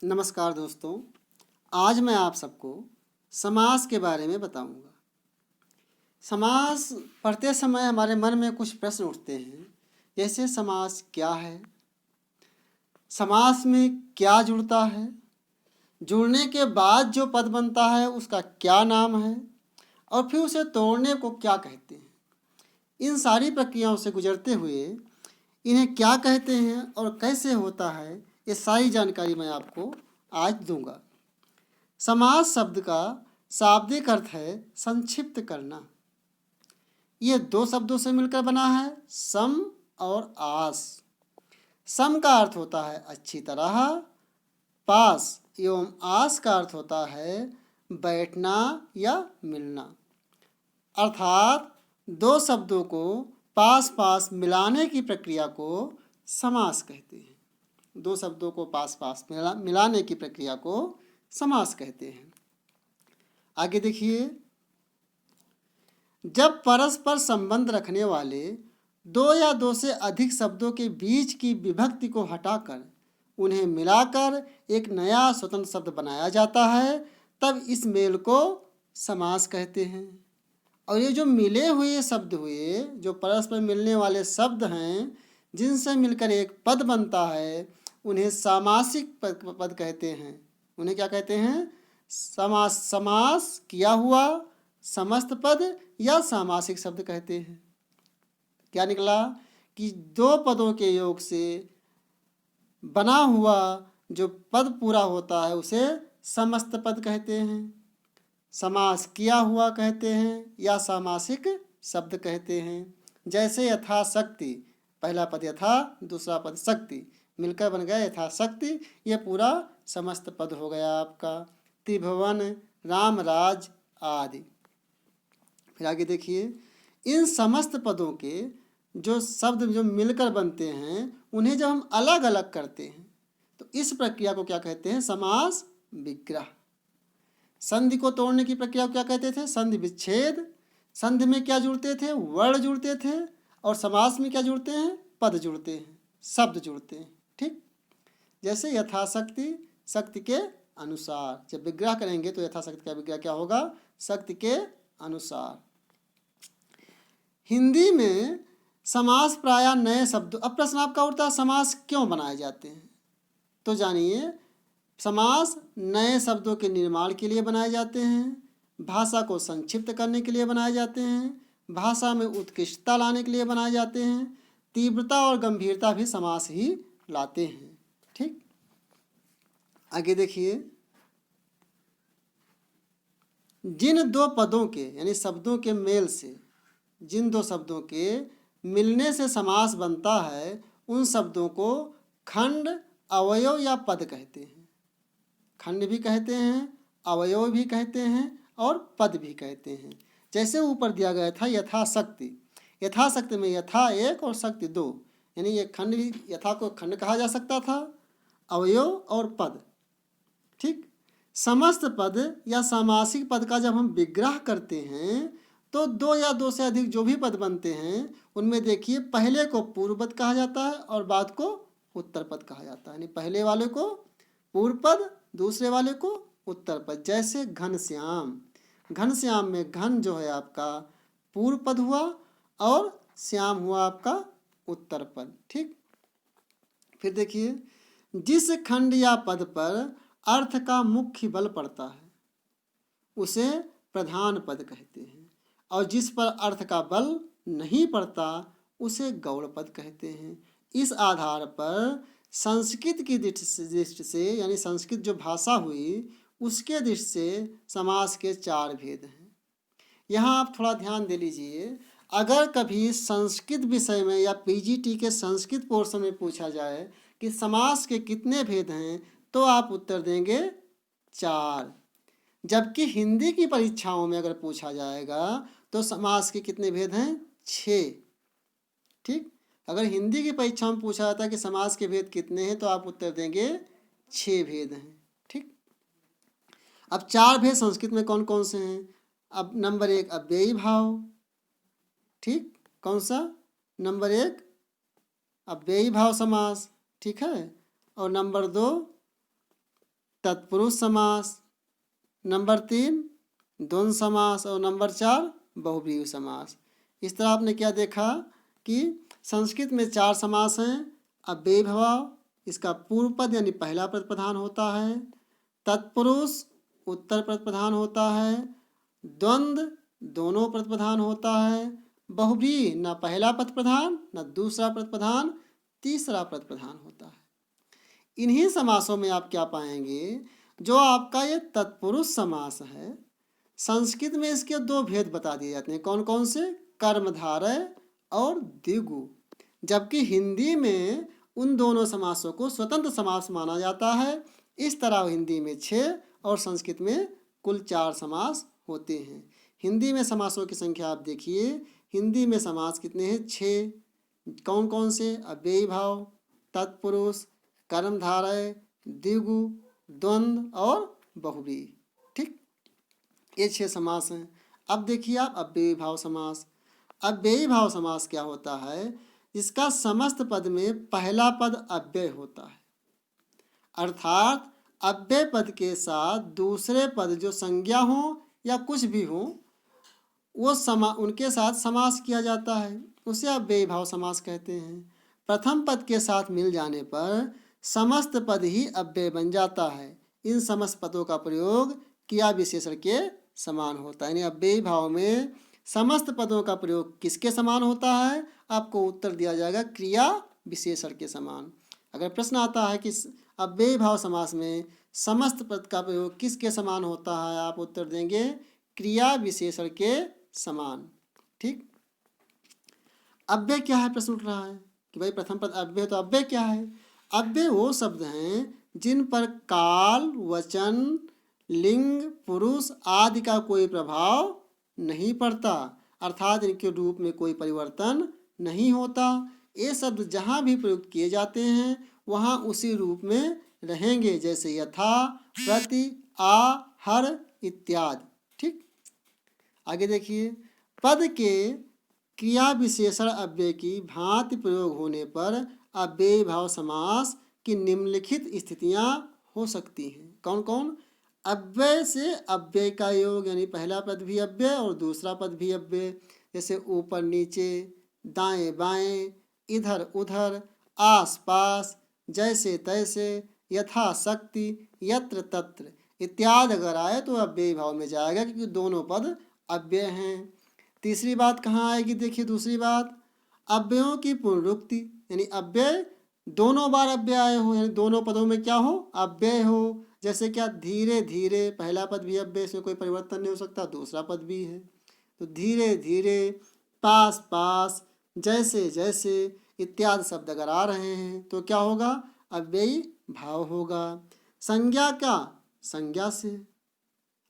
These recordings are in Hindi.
नमस्कार दोस्तों। आज मैं आप सबको समास के बारे में बताऊंगा। समास पढ़ते समय हमारे मन में कुछ प्रश्न उठते हैं, जैसे समास क्या है, समास में क्या जुड़ता है, जुड़ने के बाद जो पद बनता है उसका क्या नाम है और फिर उसे तोड़ने को क्या कहते हैं। इन सारी प्रक्रियाओं से गुजरते हुए इन्हें क्या कहते हैं और कैसे होता है, ये सारी जानकारी मैं आपको आज दूंगा। समास शब्द का शाब्दिक अर्थ है संक्षिप्त करना। ये दो शब्दों से मिलकर बना है, सम और आस। सम का अर्थ होता है अच्छी तरह, पास एवं आस का अर्थ होता है बैठना या मिलना। अर्थात दो शब्दों को पास पास मिलाने की प्रक्रिया को समास कहते हैं। दो शब्दों को पास पास मिलाने की प्रक्रिया को समास कहते हैं। आगे देखिए, जब परस्पर संबंध रखने वाले दो या दो से अधिक शब्दों के बीच की विभक्ति को हटाकर उन्हें मिलाकर एक नया स्वतंत्र शब्द बनाया जाता है, तब इस मेल को समास कहते हैं। और ये जो मिले हुए शब्द हुए, जो परस्पर मिलने वाले शब्द हैं, जिनसे मिलकर एक पद बनता है, उन्हें सामासिक पद कहते हैं। उन्हें क्या कहते हैं? समास। समास किया हुआ समस्त पद या सामासिक शब्द कहते हैं। क्या निकला कि दो पदों के योग से बना हुआ जो पद पूरा होता है उसे समस्त पद कहते हैं, समास किया हुआ कहते हैं या सामासिक शब्द कहते हैं। जैसे यथाशक्ति, पहला पद यथा, दूसरा पद शक्ति, मिलकर बन गया यथाशक्ति। ये पूरा समस्त पद हो गया आपका। त्रिभुवन, रामराज आदि। फिर आगे देखिए, इन समस्त पदों के जो शब्द जो मिलकर बनते हैं, उन्हें जब हम अलग अलग करते हैं तो इस प्रक्रिया को क्या कहते हैं? समास विग्रह। संधि को तोड़ने की प्रक्रिया को क्या कहते थे? संधि विच्छेद। संधि में क्या जुड़ते थे? वर्ण जुड़ते थे। और समास में क्या जुड़ते हैं? पद जुड़ते हैं, शब्द जुड़ते हैं। ठीक, जैसे यथाशक्ति, शक्ति के अनुसार। जब विग्रह करेंगे तो यथाशक्ति का विग्रह क्या होगा? शक्ति के अनुसार। हिंदी में समास प्रायः नए शब्द। अब प्रश्न आपका उठता है, समास क्यों बनाए जाते हैं? तो जानिए, समास नए शब्दों के निर्माण के लिए बनाए जाते हैं, भाषा को संक्षिप्त करने के लिए बनाए जाते हैं, भाषा में उत्कृष्टता लाने के लिए बनाए जाते हैं, तीव्रता और गंभीरता भी समास ही लाते हैं। ठीक, आगे देखिए, जिन दो पदों के यानी शब्दों के मेल से, जिन दो शब्दों के मिलने से समास बनता है, उन शब्दों को खंड, अवयव या पद कहते हैं। खंड भी कहते हैं, अवयव भी कहते हैं और पद भी कहते हैं। जैसे ऊपर दिया गया था यथाशक्ति। यथाशक्ति में यथा एक और शक्ति दो, यानी ये खंड भी, यथा को खंड कहा जा सकता था, अवयव और पद। ठीक, समस्त पद या सामासिक पद का जब हम विग्रह करते हैं तो दो या दो से अधिक जो भी पद बनते हैं, उनमें देखिए, पहले को पूर्व पद कहा जाता है और बाद को उत्तर पद कहा जाता है। यानी पहले वाले को पूर्व पद, दूसरे वाले को उत्तर पद। जैसे घनश्याम, घनश्याम में घन जो है आपका पूर्व पद हुआ और श्याम हुआ आपका उत्तर पद। ठीक, फिर देखिए, जिस खंड या पद पर अर्थ का मुख्य बल पड़ता है उसे प्रधान पद कहते हैं, और जिस पर अर्थ का बल नहीं पड़ता उसे गौड़ पद कहते हैं। इस आधार पर संस्कृत की दृष्टि से, यानी संस्कृत जो भाषा हुई उसके दृष्टि से समास के चार भेद हैं। यहाँ आप थोड़ा ध्यान दे लीजिए। अगर कभी संस्कृत विषय में या पीजीटी के संस्कृत पोर्शन में पूछा जाए कि समास के कितने भेद हैं, तो आप उत्तर देंगे 4। जबकि हिंदी की परीक्षाओं में अगर पूछा जाएगा तो समास के कितने भेद हैं? 6। ठीक, अगर हिंदी की परीक्षा में पूछा जाता है कि समास के भेद कितने हैं, तो आप उत्तर देंगे 6 भेद हैं। ठीक, अब 4 भेद संस्कृत में कौन कौन से हैं? अब नंबर 1 अव्ययी भाव। ठीक, कौन सा? नंबर 1 अव्ययी भाव समास। ठीक है, और नंबर 2 तत्पुरुष समास, नंबर 3 द्वंद्व समास और नंबर 4 बहुब्रीहि समास। इस तरह आपने क्या देखा कि संस्कृत में 4 समास हैं। अव्ययी भाव, इसका पूर्व पद यानी पहला पद प्रधान होता है। तत्पुरुष उत्तर पद प्रधान होता है। द्वंद्व दोनों पद प्रधान होता है। बहुब्रीहि न पहला पद प्रधान न दूसरा पद प्रधान, तीसरा पद प्रधान होता है। इन्हीं समासों में आप क्या पाएंगे, जो आपका ये तत्पुरुष समास है, संस्कृत में इसके 2 भेद बता दिए जाते हैं। कौन कौन से? कर्मधारय और द्विगु। जबकि हिंदी में उन दोनों समासों को स्वतंत्र समास माना जाता है। इस तरह हिंदी में 6 और संस्कृत में कुल 4 समास होते हैं। हिंदी में समासों की संख्या आप देखिए, हिंदी में समास कितने हैं? 6। कौन कौन से? अव्ययी भाव, तत्पुरुष, कर्मधारय, द्विगु, द्वंद्व और बहुब्रीहि। ठीक, ये 6 समास हैं। अब देखिए आप अव्ययी भाव समास। अव्ययी भाव समास क्या होता है? इसका समस्त पद में पहला पद अव्यय होता है, अर्थात अव्यय पद के साथ दूसरे पद जो संज्ञा हो या कुछ भी हो, वो उनके साथ समास किया जाता है, उसे अव्ययी भाव समास कहते हैं। प्रथम पद के साथ मिल जाने पर समस्त पद ही अव्यय बन जाता है। इन समस्त पदों का प्रयोग क्रिया विशेषण के समान होता है। यानी अव्ययी भाव में समस्त पदों का प्रयोग किसके समान होता है? आपको उत्तर दिया जाएगा क्रिया विशेषण के समान। अगर प्रश्न आता है कि अव्ययी भाव समास में समस्त पद का प्रयोग किसके समान होता है, आप उत्तर देंगे क्रिया विशेषण के समान। ठीक, अव्यय क्या है? प्रश्न उठ रहा है कि भाई प्रथम पद अव्यय, तो अव्यय क्या है? अव्यय वो शब्द हैं जिन पर काल, वचन, लिंग, पुरुष आदि का कोई प्रभाव नहीं पड़ता, अर्थात इनके रूप में कोई परिवर्तन नहीं होता। ये शब्द जहाँ भी प्रयुक्त किए जाते हैं वहाँ उसी रूप में रहेंगे, जैसे यथा, प्रति, आ, हर इत्यादि। ठीक, आगे देखिए, पद के क्रिया विशेषण अव्यय की भांति प्रयोग होने पर अव्ययी भाव समास की निम्नलिखित स्थितियां हो सकती हैं। कौन कौन? अव्यय से अव्यय का योग, यानी पहला पद भी अव्यय और दूसरा पद भी अव्यय, जैसे ऊपर नीचे, दाएं बाएं, इधर उधर, आस पास, जैसे तैसे, यथाशक्ति, यत्र तत्र इत्यादि अगर आए तो अव्ययी भाव में जाएगा, क्योंकि दोनों पद अव्यय हैं। तीसरी बात कहाँ आएगी? देखिए दूसरी बात, अव्ययों की पुनरुक्ति, यानी अव्यय दोनों बार अव्यय आए हो, यानी दोनों पदों में क्या हो? अव्यय हो। जैसे क्या? धीरे धीरे, पहला पद भी अव्यय, इसमें कोई परिवर्तन नहीं हो सकता, दूसरा पद भी है, तो धीरे धीरे, पास पास, जैसे जैसे इत्यादि शब्द अगर आ रहे हैं तो क्या होगा? अव्ययी भाव होगा। संज्ञा का? संज्ञा से,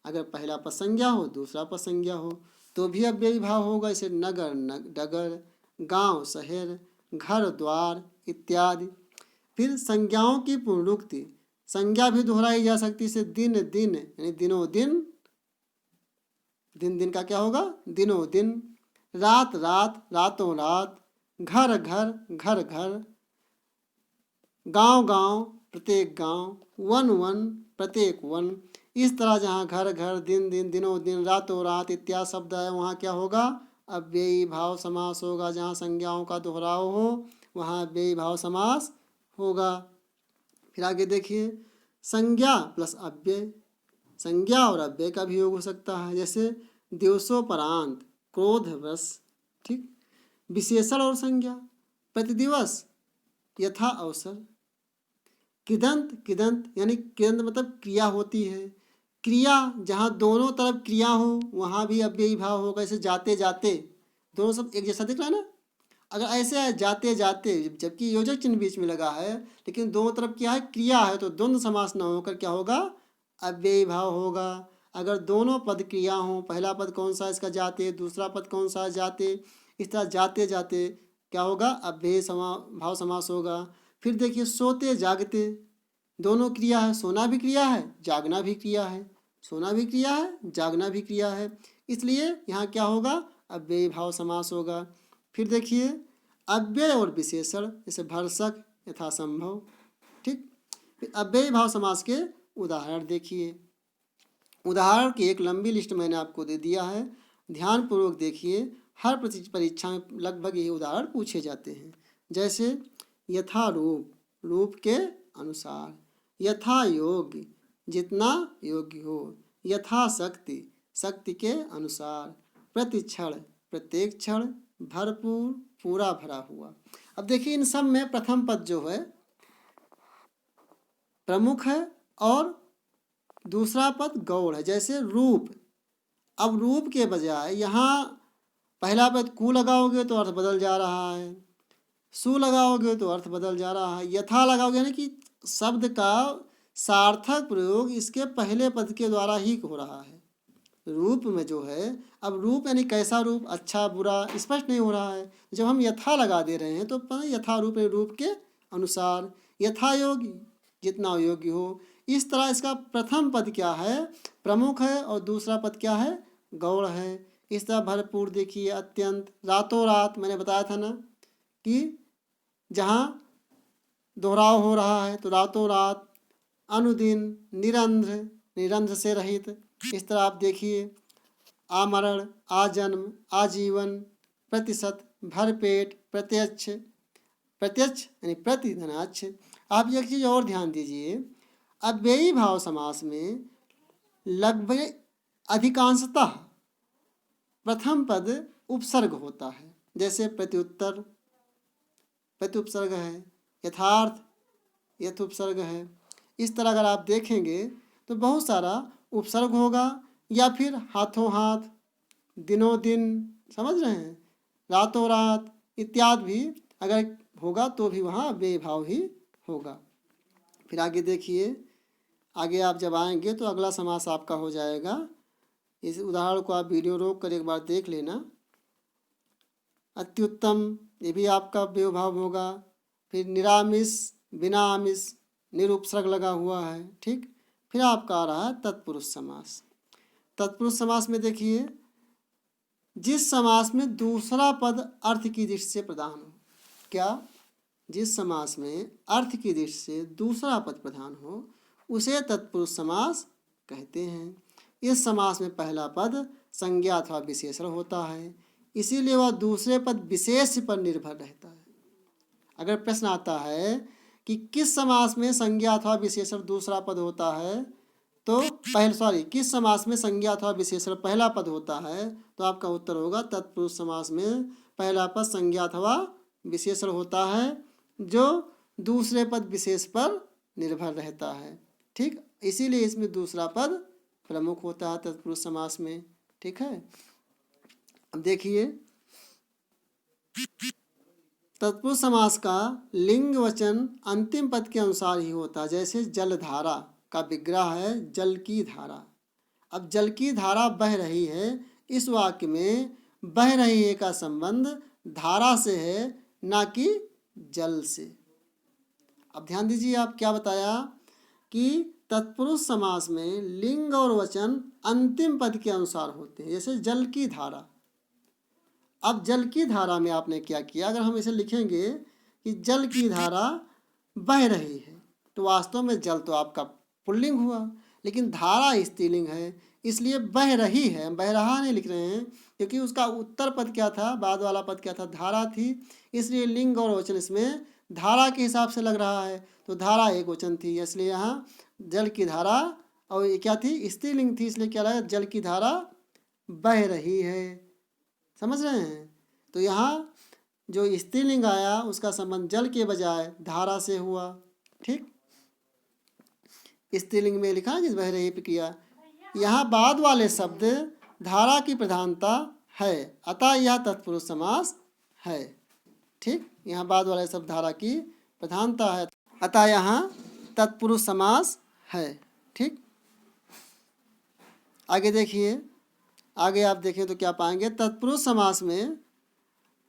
अगर पहला पद संज्ञा हो दूसरा पद संज्ञा हो तो भी अव्ययी भाव होगा, जैसे नगर डगर, गांव शहर, घर द्वार इत्यादि। फिर संज्ञाओं की पुनरुक्ति, संज्ञा भी दोहराई जा सकती है, दिन दिन, यानी दिनों दिन, दिन दिन का क्या होगा? दिनों दिन, रात रात, रातों रात, घर घर, घर घर, गांव गांव, प्रत्येक गांव, वन वन, प्रत्येक वन। इस तरह जहाँ घर घर, दिन दिन, दिनों दिन, रातों रात इत्यादि शब्द है वहाँ क्या होगा? अव्ययी भाव समास होगा। जहाँ संज्ञाओं का दोहराव हो वहाँ अव्ययी भाव समास होगा। फिर आगे देखिए, संज्ञा प्लस अव्यय, संज्ञा और अव्यय का भी योग हो सकता है, जैसे दिवसोपरांत, क्रोधवश। ठीक, विशेषण और संज्ञा, प्रतिदिवस, यथा अवसर, कृदंत कृदंत, यानी कृदंत मतलब क्रिया होती है, क्रिया जहाँ दोनों तरफ क्रिया हो वहाँ भी अव्ययी भाव होगा, जैसे जाते जाते, दोनों सब एक जैसा दिख रहा है ना। अगर ऐसे है जाते जाते, जबकि योजक चिन्ह बीच में लगा है लेकिन दोनों तरफ क्या है? क्रिया है, तो द्वंद्व समास न होकर क्या होगा? अव्ययी भाव होगा। अगर दोनों पद क्रिया हो, पहला पद कौन सा इसका? जाते, दूसरा पद कौन सा? जाते, इस तरह जाते जाते क्या होगा? अव्ययी भाव समास होगा। फिर देखिए, सोते जागते, दोनों क्रिया है, सोना भी क्रिया है, जागना भी क्रिया है, सोना भी क्रिया है, जागना भी क्रिया है, इसलिए यहाँ क्या होगा? अव्ययी भाव समास होगा। फिर देखिए, अव्यय और विशेषण, जैसे भरसक, यथासंभव। ठीक, फिर अव्ययी भाव समास के उदाहरण देखिए। उदाहरण की एक लंबी लिस्ट मैंने आपको दे दिया है, ध्यानपूर्वक देखिए। हर परीक्षा में लगभग यही उदाहरण पूछे जाते हैं। जैसे यथारूप, रूप के अनुसार, यथा योग्य, जितना योग्य हो, यथाशक्ति, शक्ति के अनुसार, प्रतिक्षण, प्रत्येक क्षण, भरपूर, पूरा भरा हुआ। अब देखिए इन सब में प्रथम पद जो है प्रमुख है और दूसरा पद गौण है। जैसे रूप, अब रूप के बजाय यहाँ पहला पद कु लगाओगे तो अर्थ बदल जा रहा है, सु लगाओगे तो अर्थ बदल जा रहा है, यथा लगाओगे यानी कि शब्द का सार्थक प्रयोग इसके पहले पद के द्वारा ही हो रहा है। रूप में जो है, अब रूप यानी कैसा रूप, अच्छा बुरा स्पष्ट नहीं हो रहा है। जब हम यथा लगा दे रहे हैं तो यथा रूप रूप के अनुसार, यथा योग्य, जितना योग्य हो। इस तरह इसका प्रथम पद क्या है, प्रमुख है, और दूसरा पद क्या है, गौण है। इस तरह भरपूर देखिए, अत्यंत, रातों रात, मैंने बताया था ना कि जहाँ दोहराव हो रहा है तो रातों रात, अनुदिन, निरंध्र, निरंध्र से रहित। इस तरह आप देखिए आमरण, आजन्म, आजीवन, प्रतिशत, भरपेट, प्रत्यक्ष, प्रत्यक्ष यानी प्रतिधनाक्ष। आप एक चीज़ और ध्यान दीजिए, अव्ययी भाव समास में लगभग अधिकांशतः प्रथम पद उपसर्ग होता है। जैसे प्रत्युत्तर, प्रत्युपसर्ग है, यथार्थ, यथोपसर्ग है। इस तरह अगर आप देखेंगे तो बहुत सारा उपसर्ग होगा, या फिर हाथों हाथ, दिनों दिन, समझ रहे हैं, रातों रात इत्यादि भी अगर होगा तो भी वहाँ अव्ययी भाव ही होगा। फिर आगे देखिए, आगे आप जब आएंगे तो अगला समास आपका हो जाएगा। इस उदाहरण को आप वीडियो रोक कर एक बार देख लेना। अत्युत्तम, ये भी आपका अव्ययी भाव होगा। फिर निरामिष, बिना आमिष, निरुपसर्ग लगा हुआ है, ठीक। फिर आपका आ रहा है तत्पुरुष समास। तत्पुरुष समास में देखिए, जिस समास में दूसरा पद अर्थ की दृष्टि से प्रधान हो। क्या? जिस समास में अर्थ की दृष्टि से दूसरा पद प्रधान हो उसे तत्पुरुष समास कहते हैं। इस समास में पहला पद संज्ञा अथवा विशेषण होता है, इसीलिए वह दूसरे पद विशेष पर निर्भर रहता है। अगर प्रश्न आता है कि किस समास में संज्ञा अथवा विशेषण दूसरा पद होता है, तो किस समास में संज्ञा अथवा विशेषण पहला पद होता है, तो आपका उत्तर होगा तत्पुरुष समास में पहला पद संज्ञा अथवा विशेषण होता है जो दूसरे पद विशेष पर निर्भर रहता है, ठीक। इसीलिए इसमें दूसरा पद प्रमुख होता है तत्पुरुष समास में, ठीक है। अब देखिए, तत्पुरुष समास का लिंग वचन अंतिम पद के अनुसार ही होता है। जैसे जलधारा का विग्रह है जल की धारा। अब जल की धारा बह रही है, इस वाक्य में बह रही है का संबंध धारा से है, ना कि जल से। अब ध्यान दीजिए, आप क्या बताया कि तत्पुरुष समास में लिंग और वचन अंतिम पद के अनुसार होते हैं। जैसे जल की धारा, अब जल की धारा में आपने क्या किया, अगर हम इसे लिखेंगे कि जल की धारा बह रही है, तो वास्तव में जल तो आपका पुल्लिंग हुआ, लेकिन धारा स्त्रीलिंग है, इसलिए बह रही है, बह रहा नहीं लिख रहे हैं, क्योंकि उसका उत्तर पद क्या था, बाद वाला पद क्या था, धारा थी, इसलिए लिंग और वचन इसमें धारा के हिसाब से लग रहा है, तो धारा एक वचन थी, इसलिए यहाँ जल की धारा, और ये क्या थी, स्त्रीलिंग थी, इसलिए क्या लगा, जल की धारा बह रही है। समझ रहे हैं? तो यहाँ जो स्त्रीलिंग आया उसका संबंध जल के बजाय धारा से हुआ, ठीक। स्त्रीलिंग में लिखा जिस बह रही प्रक्रिया, यहाँ बाद वाले शब्द धारा की प्रधानता है, अतः यह तत्पुरुष समास है, ठीक। यहाँ बाद वाले शब्द धारा की प्रधानता है, अतः यहाँ तत्पुरुष समास है, ठीक। आगे देखिए, आगे आप देखें तो क्या पाएंगे, तत्पुरुष समास में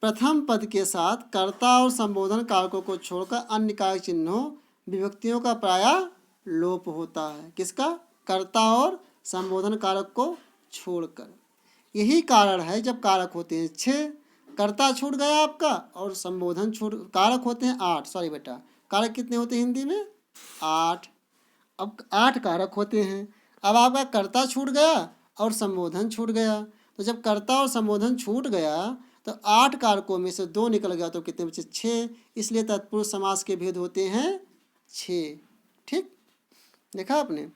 प्रथम पद के साथ कर्ता और संबोधन कारकों को छोड़कर अन्य कारक चिन्हों विभक्तियों का प्रायः लोप होता है। किसका? कर्ता और संबोधन कारक को छोड़कर। यही कारण है जब कारक होते हैं 6, कर्ता छूट गया आपका, और संबोधन कारक होते हैं 8, कारक कितने होते हैं हिंदी में? 8। अब 8 कारक होते हैं। अब आपका कर्ता छूट गया और संबोधन छूट गया। तो जब कर्ता और संबोधन छूट गया तो 8 कारकों में से 2 निकल गया तो कितने बचे? 6। इसलिए तत्पुरुष समास के भेद होते हैं 6। ठीक, देखा आपने।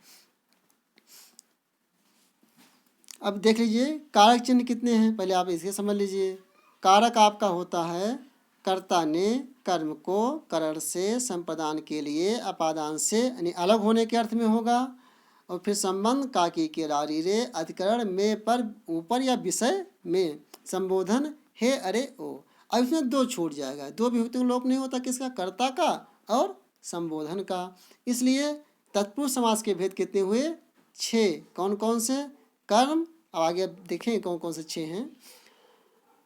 अब देख लीजिए कारक चिन्ह कितने हैं, पहले आप इसे समझ लीजिए। कारक आपका होता है कर्ता ने कर्म को करण से संप्रदान के लिए अपादान से यानी अलग होने के अर्थ में होगा। और फिर संबंध काकी के रारी रे अधिकरण में पर ऊपर या विषय में संबोधन हे अरे ओ। अब इसमें 2 छूट जाएगा, 2 विभक्ति का लोप नहीं होता, किसका? कर्ता का और संबोधन का। इसलिए तत्पुरुष समास के भेद कितने हुए? 6। कौन कौन से? कर्म, अब आगे देखें कौन कौन से 6 हैं।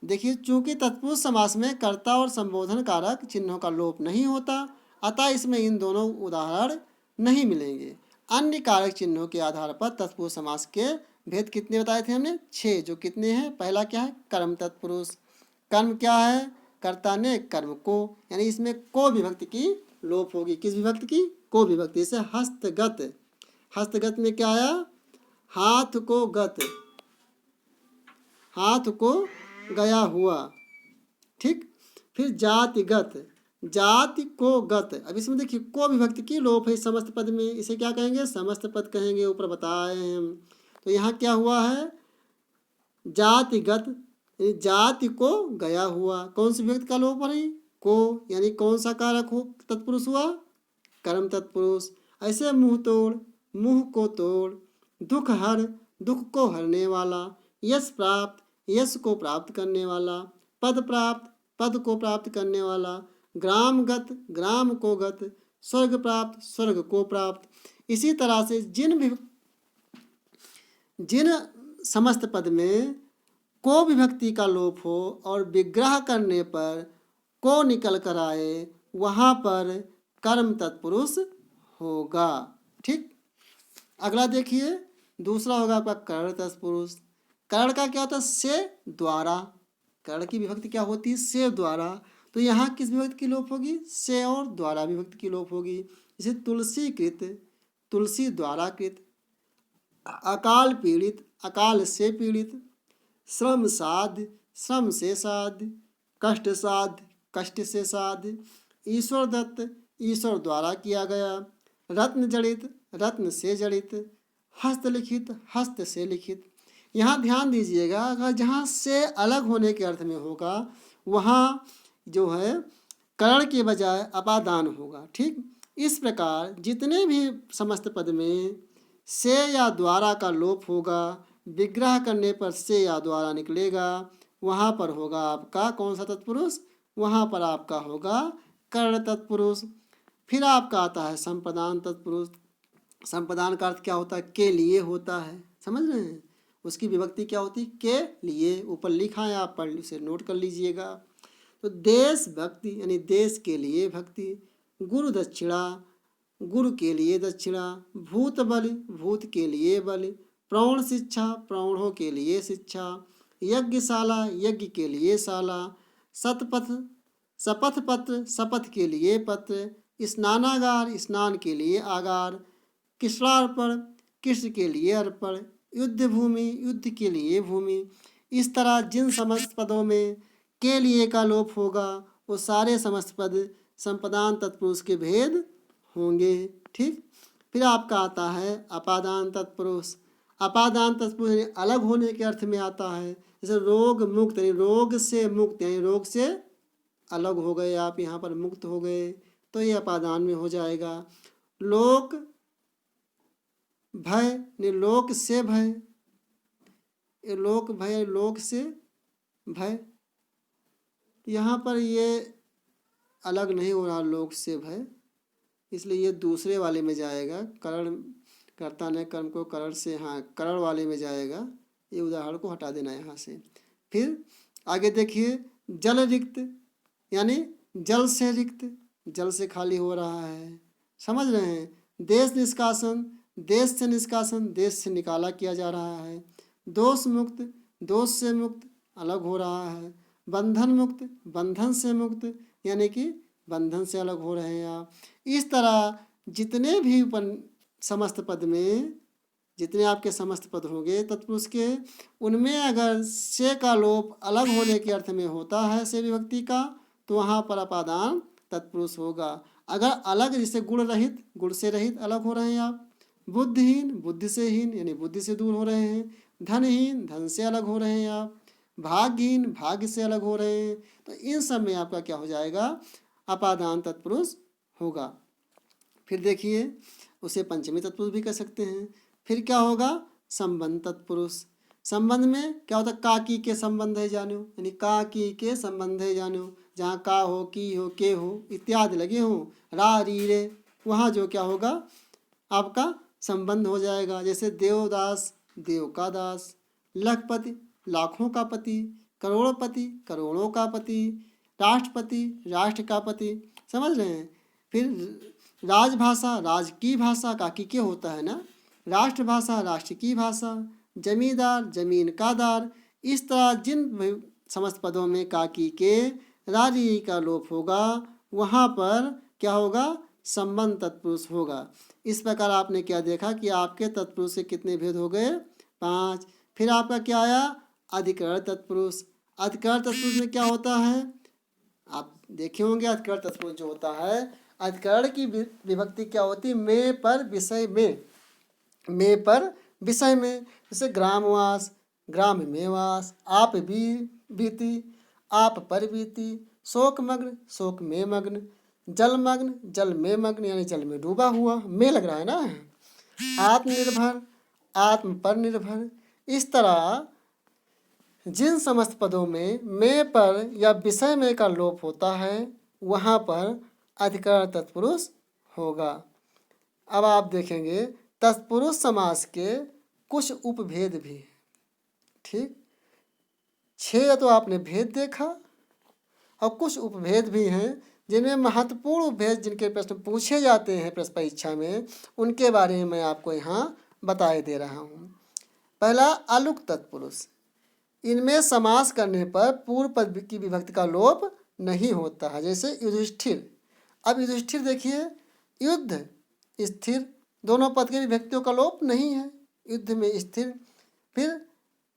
देखिए, चूंकि तत्पुरुष समास में कर्ता और संबोधन कारक चिन्हों का लोप नहीं होता, अतः इसमें इन दोनों उदाहरण नहीं मिलेंगे। अन्य कारक चिन्हों के आधार पर तत्पुरुष समास के भेद कितने बताए थे हमने? 6। जो कितने हैं? पहला क्या है? कर्म तत्पुरुष। कर्म क्या है? कर्ता ने कर्म को, यानी इसमें को विभक्ति की लोप होगी। किस विभक्ति की? को विभक्ति। जैसे हस्तगत, हस्तगत में क्या आया? हाथ को गत, हाथ को गया हुआ। ठीक, फिर जातिगत, जाति को गत। अब इसमें देखिए को विभक्ति की लोप है समस्त पद में, इसे क्या कहेंगे? समस्त पद कहेंगे, ऊपर बताए हैं हम। तो यहाँ क्या हुआ है? जातिगत, जाति को गया हुआ। कौन सी विभक्ति का लोप है? को, यानी कौन सा कारक हो तत्पुरुष हुआ? कर्म तत्पुरुष। ऐसे मुंह तोड़, मुंह को तोड़। दुख हर, दुख को हरने वाला। यश प्राप्त, यश को प्राप्त करने वाला। पद प्राप्त, पद को प्राप्त करने वाला। ग्रामगत, ग्राम को गत। स्वर्ग प्राप्त, स्वर्ग को प्राप्त। इसी तरह से जिन समस्त पद में को विभक्ति का लोप हो और विग्रह करने पर को निकल कर आए, वहाँ पर कर्म तत्पुरुष होगा। ठीक, अगला देखिए, दूसरा होगा आपका कर्ण तत्पुरुष। कर्ण का क्या होता है? से द्वारा। कर्ण की विभक्ति क्या होती है? से द्वारा। तो यहाँ किस विभक्ति की लोप होगी? से और द्वारा विभक्ति की लोप होगी। जैसे तुलसी कृत, तुलसी द्वारा कृत। अकाल पीड़ित, अकाल से पीड़ित। श्रम साध, श्रम से साध। कष्ट साध, कष्ट से साध। ईश्वर दत्त, ईश्वर द्वारा किया गया। रत्न जड़ित, रत्न से जड़ित। हस्तलिखित, हस्त से लिखित। यहाँ ध्यान दीजिएगा, अगर जहाँ से अलग होने के अर्थ में होगा वहाँ जो है कर्ण के बजाय अपादान होगा। ठीक, इस प्रकार जितने भी समस्त पद में से या द्वारा का लोप होगा, विग्रह करने पर से या द्वारा निकलेगा, वहाँ पर होगा आपका कौन सा तत्पुरुष? वहाँ पर आपका होगा कर्ण तत्पुरुष। फिर आपका आता है संप्रदान तत्पुरुष। संप्रदान का अर्थ क्या होता है? के लिए होता है, समझ रहे हैं? उसकी विभक्ति क्या होती है? के लिए। ऊपर लिखा है, आप पढ़ उसे नोट कर लीजिएगा। तो देश भक्ति यानी देश के लिए भक्ति। गुरु दक्षिणा, गुरु के लिए दक्षिणा। भूत बलि, भूत के लिए बलि। प्रौढ़ शिक्षा, प्रौढ़ों के लिए शिक्षा। यज्ञशाला, यज्ञ के लिए शाला। सतपथ, शपथ पत्र, शपथ के लिए पत्र। स्नानागार, स्नान के लिए आगार। कृष्णार्पण, कृष्ण के लिए अर्पण। युद्ध भूमि, युद्ध के लिए भूमि। इस तरह जिन समस्त पदों में के लिए का लोप होगा वो सारे समस्त पद संप्रदान तत्पुरुष के भेद होंगे। ठीक, फिर आपका आता है अपादान तत्पुरुष। अपादान तत्पुरुष अलग होने के अर्थ में आता है। जैसे रोग मुक्त, यानी रोग से मुक्त, यानी रोग से अलग हो गए आप, यहाँ पर मुक्त हो गए, तो ये अपादान में हो जाएगा। लोक भय, यानी लोक से भय। ये लोक भय, लोक से भय, यहाँ पर ये अलग नहीं हो रहा लोक से भय, इसलिए ये दूसरे वाले में जाएगा। करण, कर्ता ने कर्म को करण से, हाँ करण वाले में जाएगा। ये उदाहरण को हटा देना यहाँ से। फिर आगे देखिए, जल रिक्त, यानी जल से रिक्त, जल से खाली हो रहा है, समझ रहे हैं? देश निष्कासन, देश से निष्कासन, देश से निकाला किया जा रहा है। दोष मुक्त, दोष से मुक्त, अलग हो रहा है। बंधन मुक्त, बंधन से मुक्त, यानी कि बंधन से अलग हो रहे हैं आप। इस तरह जितने भी समस्त पद में जितने आपके समस्त पद होंगे तत्पुरुष के, उनमें अगर से का लोप अलग होने के अर्थ में होता है से विभक्ति का, तो वहाँ पर अपादान तत्पुरुष होगा। अगर अलग, जैसे गुण रहित, गुण से रहित अलग हो रहे हैं आप, बुद्धिहीन, बुद्धि से हीन यानी बुद्धि से दूर हो रहे हैं, धनहीन, धन से अलग हो रहे हैं आप, भाग्यहीन, भाग्य से अलग हो रहे हैं, तो इन सब में आपका क्या हो जाएगा, अपादान तत्पुरुष होगा। फिर देखिए उसे पंचमी तत्पुरुष भी कह सकते हैं। फिर क्या होगा, संबंध तत्पुरुष। संबंध में क्या होता है, का की के संबंध है जानो, यानी का की के संबंध है जानो, जहाँ का हो, की हो, के हो इत्यादि लगे हों, रा री रे, वहाँ जो क्या होगा आपका संबंध हो जाएगा। जैसे देवदास, देव का दास, लखपति, लाखों का पति, करोड़पति, करोड़ों का पति, राष्ट्रपति, राष्ट्र का पति, समझ रहे हैं। फिर राजभाषा, राज की भाषा, का की के होता है ना, राष्ट्रभाषा, राष्ट्र की भाषा, जमींदार, जमीन का दार, इस तरह जिन समस्त पदों में का की के रारी का लोप होगा वहाँ पर क्या होगा, संबंध तत्पुरुष होगा। इस प्रकार आपने क्या देखा कि आपके तत्पुरुष से कितने भेद हो गए, 5। फिर आपका क्या आया, अधिकरण तत्पुरुष। अधिकरण तत्पुरुष में क्या होता है, आप देखे होंगे अधिकरण तत्पुरुष जो होता है, अधिकरण की विभक्ति क्या होती है, में पर विषय में, में पर विषय में। जैसे ग्रामवास, ग्राम में वास, आप भी बीती, आप पर बीती, शोकमग्न, शोक में मग्न, जलमग्न, जल में मग्न यानी जल में डूबा हुआ, में लग रहा है ना, आत्मनिर्भर, आत्म पर निर्भर। इस तरह जिन समस्त पदों में पर या विषय में का लोप होता है वहाँ पर अधिकरण तत्पुरुष होगा। अब आप देखेंगे तत्पुरुष समास के कुछ उपभेद भी, ठीक, 6 तो आपने भेद देखा और कुछ उपभेद भी हैं जिनमें महत्वपूर्ण उपभेद जिनके प्रश्न पूछे जाते हैं प्रश्न परीक्षा में, उनके बारे में मैं आपको यहाँ बताए दे रहा हूँ। पहला अलुक तत्पुरुष, इनमें समास करने पर पूर्व पद की विभक्ति का लोप नहीं होता है। जैसे युधिष्ठिर, अब युधिष्ठिर देखिए, युद्ध स्थिर, दोनों पद के विभक्तियों का लोप नहीं है, युद्ध में स्थिर। फिर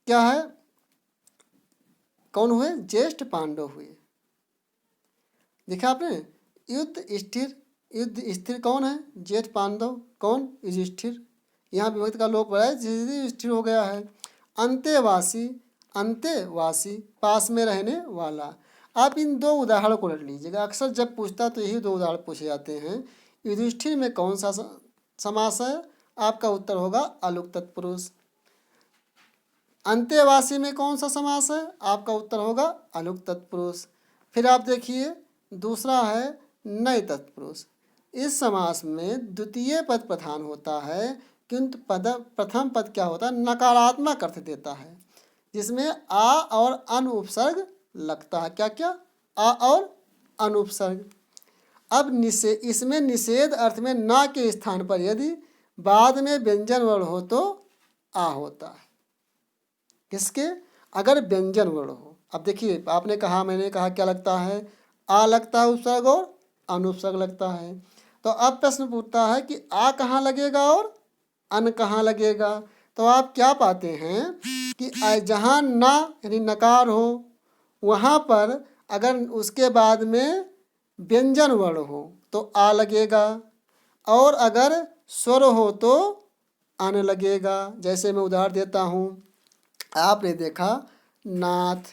क्या है, कौन हुए, ज्येष्ठ पांडव हुए, देखा आपने, युद्ध स्थिर, युद्ध स्थिर कौन है, ज्येष्ठ पांडव, कौन, युधिष्ठिर। यहाँ विभक्ति का लोप है, युधिष्ठिर हो गया है। अंत्यवासी, अंत्यवासी पास में रहने वाला। आप इन 2 उदाहरण को रख लीजिएगा, अक्सर जब पूछता तो यही 2 उदाहरण पूछे जाते हैं। युधिष्ठिर में कौन सा समास है, आपका उत्तर होगा अलुक तत्पुरुष। अंत्यवासी में कौन सा समास है, आपका उत्तर होगा अलुक तत्पुरुष। फिर आप देखिए दूसरा है नए तत्पुरुष। इस समास में द्वितीय पद प्रधान होता है, किंतु प्रथम पद क्या होता है, नकारात्मक अर्थ देता है, जिसमें आ और अन उपसर्ग लगता है। क्या क्या, आ और अन उपसर्ग। अब इसमें निषेध अर्थ में ना के स्थान पर यदि बाद में व्यंजन वर्ण हो तो आ होता है। किसके, अगर व्यंजन वर्ण हो। अब देखिए आपने कहा, मैंने कहा क्या लगता है, आ लगता है उपसर्ग और अनुपसर्ग लगता है। तो अब प्रश्न पूछता है कि आ कहाँ लगेगा और अन कहाँ लगेगा। तो आप क्या पाते हैं कि जहाँ ना यानी नकार हो वहाँ पर अगर उसके बाद में व्यंजन वर्ण हो तो आ लगेगा, और अगर स्वर हो तो अन लगेगा। जैसे मैं उदाहरण देता हूँ, आपने देखा नाथ,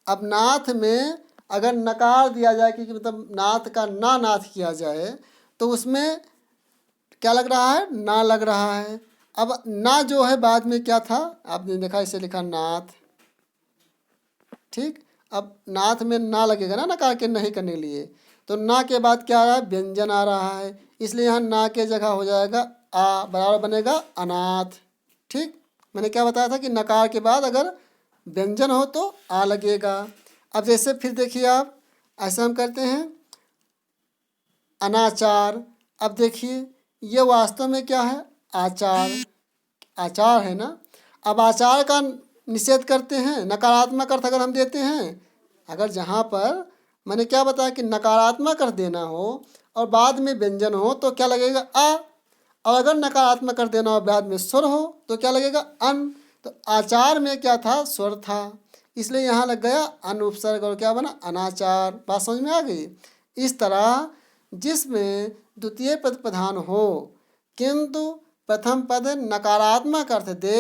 अब नाथ में अगर नकार दिया जाए कि मतलब नाथ का ना नाथ किया जाए तो उसमें क्या लग रहा है, ना लग रहा है। अब ना जो है बाद में क्या था, आपने देखा इसे लिखा नाथ, ठीक। अब नाथ में ना लगेगा ना नकार के नहीं करने के लिए, तो ना के बाद क्या आ रहा है, व्यंजन आ रहा है, इसलिए यहाँ ना के जगह हो जाएगा आ, बराबर बनेगा अनाथ, ठीक। मैंने क्या बताया था कि नकार के बाद अगर व्यंजन हो तो आ लगेगा। अब जैसे फिर देखिए आप, ऐसा हम करते हैं अनाचार। अब देखिए ये वास्तव में क्या है, आचार, आचार है ना। अब आचार का निषेध करते हैं, नकारात्मक अर्थ अगर हम देते हैं, अगर जहाँ पर मैंने क्या बताया कि नकारात्मक अर्थ देना हो और बाद में व्यंजन हो तो क्या लगेगा, आ। और अगर नकारात्मक कर देना हो बाद में स्वर हो तो क्या लगेगा अन। तो आचार में क्या था स्वर था, इसलिए यहाँ लग गया अन उपसर्ग और क्या बना अनाचार। बात समझ में आ गई। इस तरह जिसमें द्वितीय पद प्रधान हो किंतु प्रथम पद नकारात्मक अर्थ दे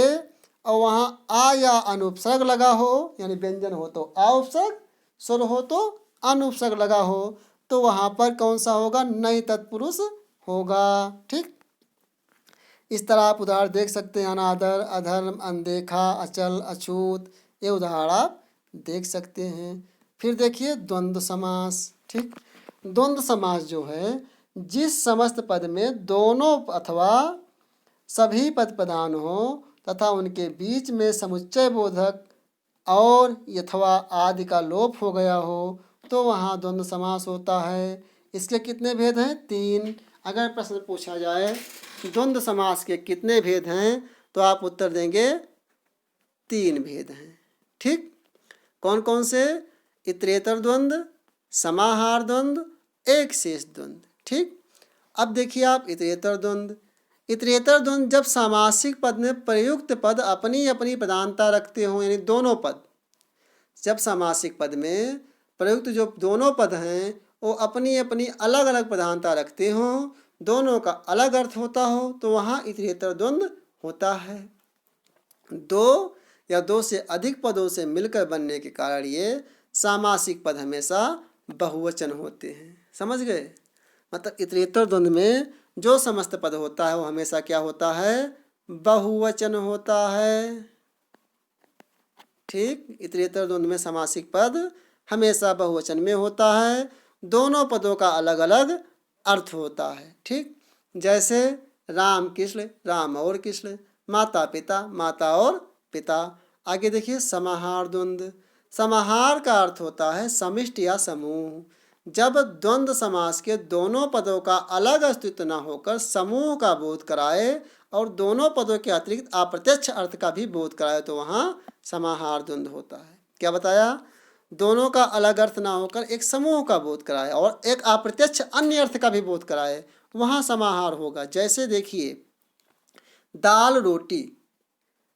और वहाँ आ या अनुपसर्ग लगा हो, यानी व्यंजन हो तो आ उपसर्ग, स्वर हो तो अनुपसर्ग लगा हो, तो वहाँ पर कौन सा होगा नई तत्पुरुष होगा। ठीक, इस तरह आप उदाहरण देख सकते हैं अनादर, अधर्म, अनदेखा, अचल, अछूत, ये उदाहरण आप देख सकते हैं। फिर देखिए द्वंद्व समास। ठीक, द्वंद्व समास जो है जिस समस्त पद में दोनों अथवा सभी पद प्रधान हो तथा उनके बीच में समुच्चय बोधक और अथवा आदि का लोप हो गया हो तो वहाँ द्वंद्व समास होता है। इसके कितने भेद हैं? 3। अगर प्रश्न पूछा जाए द्वंद्व समास के कितने भेद हैं तो आप उत्तर देंगे 3 भेद हैं। ठीक, कौन कौन से? इतरेतर द्वंद्व, समाहार द्वंद्व, एक शेष द्वंद्व। ठीक, अब देखिए आप इतरेतर द्वंद्व। इतरेतर द्वंद्व जब सामासिक पद में प्रयुक्त पद अपनी अपनी प्रधानता रखते हों, यानी दोनों पद जब सामासिक पद में प्रयुक्त जो दोनों पद हैं वो अपनी अपनी अलग अलग प्रधानता रखते हों, दोनों का अलग अर्थ होता हो तो वहाँ इतरेतर द्वंद्व होता है। 2 या 2 से अधिक पदों से मिलकर बनने के कारण ये सामासिक पद हमेशा बहुवचन होते हैं। समझ गए? मतलब इतरेतर द्वंद्व में जो समस्त पद होता है वो हमेशा क्या होता है? बहुवचन होता है। ठीक, इतरेतर द्वंद्व में समासिक पद हमेशा बहुवचन में होता है, दोनों पदों का अलग अलग अर्थ होता है। ठीक, जैसे राम कृष्ण, राम और कृष्ण, माता पिता, माता और पिता। आगे देखिए समाहार द्वंद्व। समाहार का अर्थ होता है समिष्टि या समूह। जब द्वंद्व समास के दोनों पदों का अलग अस्तित्व न होकर समूह का बोध कराए और दोनों पदों के अतिरिक्त अप्रत्यक्ष अर्थ का भी बोध कराए तो वहाँ समाहार द्वंद्व होता है। क्या बताया? दोनों का अलग अर्थ ना होकर एक समूह का बोध कराए और एक अप्रत्यक्ष अन्य अर्थ का भी बोध कराए, वहाँ समाहार होगा। जैसे देखिए दाल रोटी,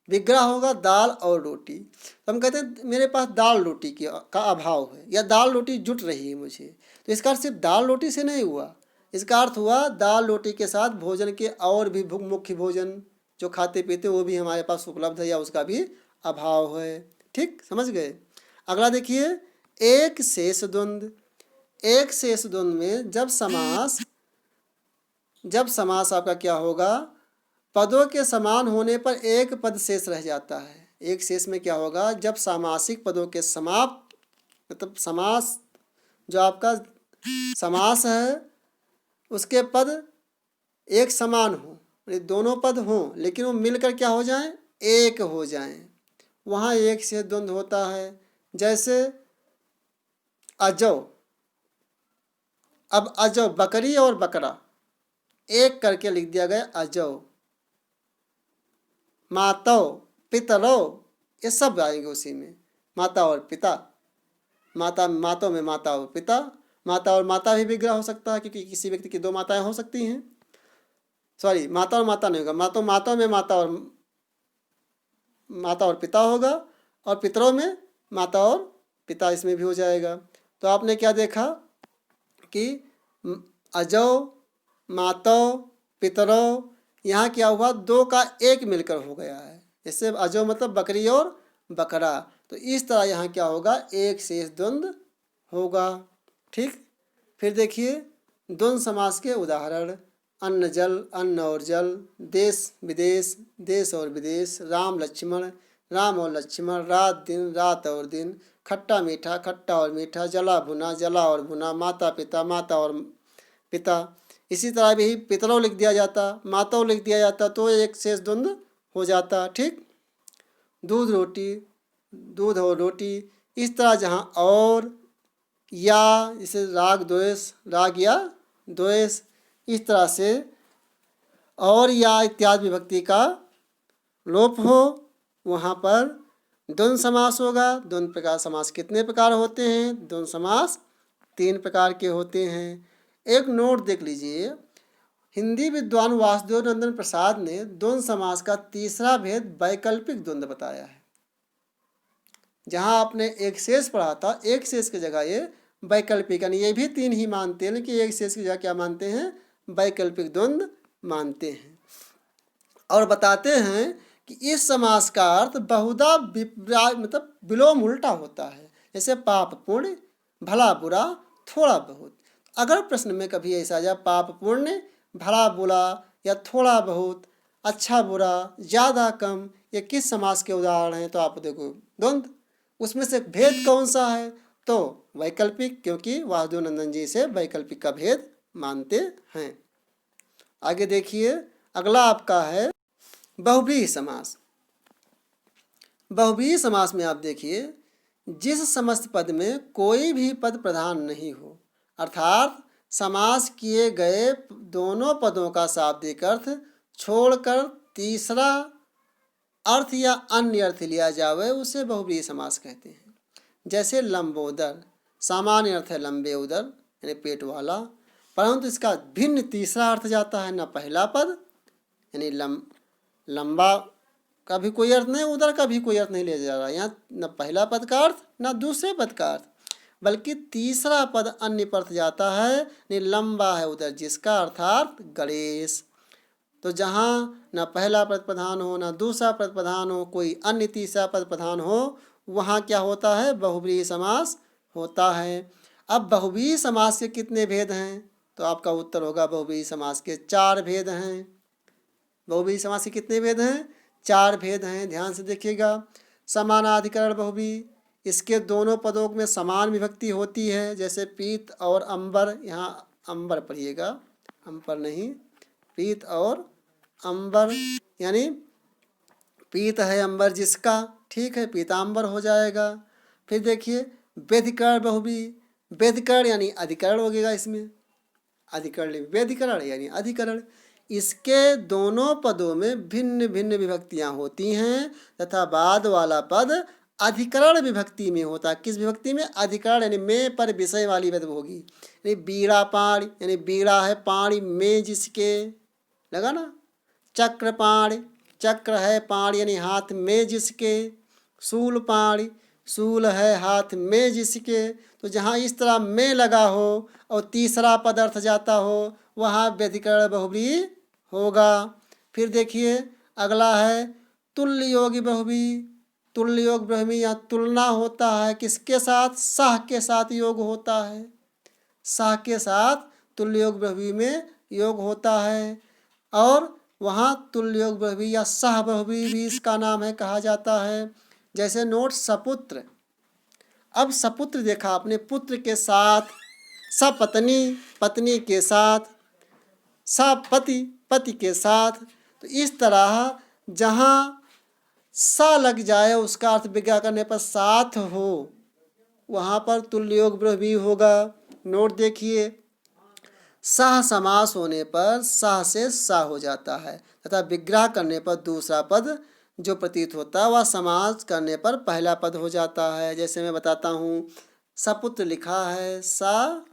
विग्रह होगा दाल और रोटी, तो हम कहते हैं मेरे पास दाल रोटी का अभाव है या दाल रोटी जुट रही है मुझे, तो इसका अर्थ सिर्फ दाल रोटी से नहीं हुआ, इसका अर्थ हुआ दाल रोटी के साथ भोजन के और भी मुख्य भोजन जो खाते पीते वो भी हमारे पास उपलब्ध है या उसका भी अभाव है। ठीक, समझ गए? अगला देखिए एक शेष द्वंद्व। एक शेष द्वंद्व में जब समास आपका क्या होगा? पदों के समान होने पर एक पद शेष रह जाता है। एक शेष में क्या होगा? जब सामासिक पदों के समाप्त मतलब समास जो आपका समास है उसके पद एक समान हो, दोनों पद हों लेकिन वो मिलकर क्या हो जाएं? एक हो जाएं, वहाँ एक शेष द्वंद्व होता है। जैसे अजौ, अब अजौ बकरी और बकरा एक करके लिख दिया गया अजौ। मातौ, पितरौ, ये सब आएंगे उसी में। माता और पिता, मातौ में माता और पिता, माता और माता भी विग्रह हो सकता है क्योंकि किसी व्यक्ति की 2 माताएं हो सकती हैं। सॉरी, माता और माता नहीं होगा, मातौ में माता और पिता होगा और पितरों में माता और पिता इसमें भी हो जाएगा। तो आपने क्या देखा कि अजौ, मातौ, पितरौ, यहाँ क्या हुआ? 2 का 1 मिलकर हो गया है। इससे अजौ मतलब बकरी और बकरा, तो इस तरह यहाँ क्या होगा? एक शेष द्वंद्व होगा। ठीक, फिर देखिए द्वंद्व समास के उदाहरण। अन्न जल, अन्न और जल, देश विदेश, देश और विदेश, राम लक्ष्मण, राम और लक्ष्मण, रात दिन, रात और दिन, खट्टा मीठा, खट्टा और मीठा, जला भुना, जला और भुना, माता पिता, माता और पिता। इसी तरह भी पितरों लिख दिया जाता, माताओं लिख दिया जाता तो एक शेष द्वंद्व हो जाता। ठीक, दूध रोटी, दूध और रोटी, इस तरह जहाँ और या जैसे राग द्वेष, राग या द्वेष, इस तरह से और या इत्यादि विभक्ति का लोप हो वहाँ पर द्वंद्व समास होगा। द्वंद्व प्रकार समास कितने प्रकार होते हैं? द्वंद्व समास 3 प्रकार के होते हैं। एक नोट देख लीजिए, हिंदी विद्वान वासुदेव नंदन प्रसाद ने द्वंद्व समास का तीसरा भेद वैकल्पिक द्वंद्व बताया है। जहां आपने एक शेष पढ़ा था, एक शेष की जगह ये वैकल्पिक, यानी ये भी तीन ही मानते हैं कि एक शेष की जगह क्या मानते हैं, वैकल्पिक द्वंद्व मानते हैं। और बताते हैं कि इस समास का अर्थ बहुधा मतलब विलोम उल्टा होता है, जैसे पाप पुण्य, भला बुरा, थोड़ा बहुत। अगर प्रश्न में कभी ऐसा आ जाए पाप पुण्य, भला बुरा या थोड़ा बहुत, अच्छा बुरा, ज़्यादा कम, ये किस समास के उदाहरण हैं, तो आप देखो द्वंद्व, उसमें से भेद कौन सा है, तो वैकल्पिक, क्योंकि वासुदेव नंदन जी से वैकल्पिक का भेद मानते हैं। आगे देखिए, अगला आपका है बहुव्रीहि समास। बहुव्रीहि समास में आप देखिए, जिस समस्त पद में कोई भी पद प्रधान नहीं हो, अर्थात समास किए गए दोनों पदों का शाब्दिक अर्थ छोड़कर तीसरा अर्थ या अन्य अर्थ लिया जावे, उसे बहुव्रीहि समास कहते हैं। जैसे लंबोदर, सामान्य अर्थ है लंबे उदर यानी पेट वाला, परंतु इसका भिन्न तीसरा अर्थ जाता है, न पहला पद यानी लंबा का भी कोई अर्थ नहीं, उदर का भी कोई अर्थ नहीं लिया जा रहा, यहाँ न पहला पद का अर्थ न दूसरे पद का अर्थ, बल्कि तीसरा पद अन्य पर अर्थ जाता है, नहीं लंबा है उदर जिसका, अर्थात गणेश। तो जहाँ न पहला पद प्रधान हो, न दूसरा पद प्रधान हो, कोई अन्य तीसरा पद प्रधान हो, वहाँ क्या होता है, बहुव्रीहि समास होता है। अब बहुव्रीहि समास के कितने भेद हैं, तो आपका उत्तर होगा बहुव्रीहि समास के 4 भेद हैं। बहुव्रीहि समास के कितने भेद हैं, 4 भेद हैं, ध्यान से देखिएगा। समानाधिकरण बहुव्रीहि, इसके दोनों पदों में समान विभक्ति होती है, जैसे पीत और अंबर, यहाँ अंबर पढ़िएगा, अंबर नहीं, पीत और अंबर, यानी पीत है अंबर जिसका, ठीक है, पीतांबर हो जाएगा। फिर देखिए व्यधिकरण बहुव्रीहि, व्यधिकरण यानी अधिकरण हो गया, इसमें अधिकरण व्यधिकरण यानी अधिकरण, इसके दोनों पदों में भिन्न भिन्न विभक्तियां होती हैं तथा बाद वाला पद अधिकरण विभक्ति में होता है। किस विभक्ति में, अधिकरण यानी में पर विषय वाली विभक्ति होगी, यानी बीड़ा पाणी, यानी बीड़ा है पाणी में जिसके, लगा ना। चक्र पाणी, चक्र है पाणी यानी हाथ में जिसके। शूल पाणी, शूल है हाथ में जिसके। तो जहाँ इस तरह में लगा हो और तीसरा पद अर्थ जाता हो, वहाँ व्यधिकरण बहुव्रीहि होगा। फिर देखिए अगला है तुल्य योगी बहुव्रीहि। तुल्य योग बहुव्रीहि यहाँ तुलना होता है किसके साथ, सह के साथ योग होता है, सह के साथ तुल्य योग बहुव्रीहि में योग होता है। और वहाँ तुल्य योग बहुव्रीहि या सह बहुव्रीहि भी इसका नाम है, कहा जाता है। जैसे नोट सपुत्र, अब सपुत्र देखा आपने, पुत्र के साथ, सपत्नी पत्नी के साथ, सपति पति के साथ। तो इस तरह जहाँ सा लग जाए उसका अर्थ विग्रह करने पर साथ हो, वहाँ पर तुल्य योग बहुव्रीहि होगा। नोट देखिए, सह समास होने पर सह से सा हो जाता है तथा विग्रह करने पर दूसरा पद जो प्रतीत होता है वह समास करने पर पहला पद हो जाता है। जैसे मैं बताता हूँ, सपुत्र लिखा है, सा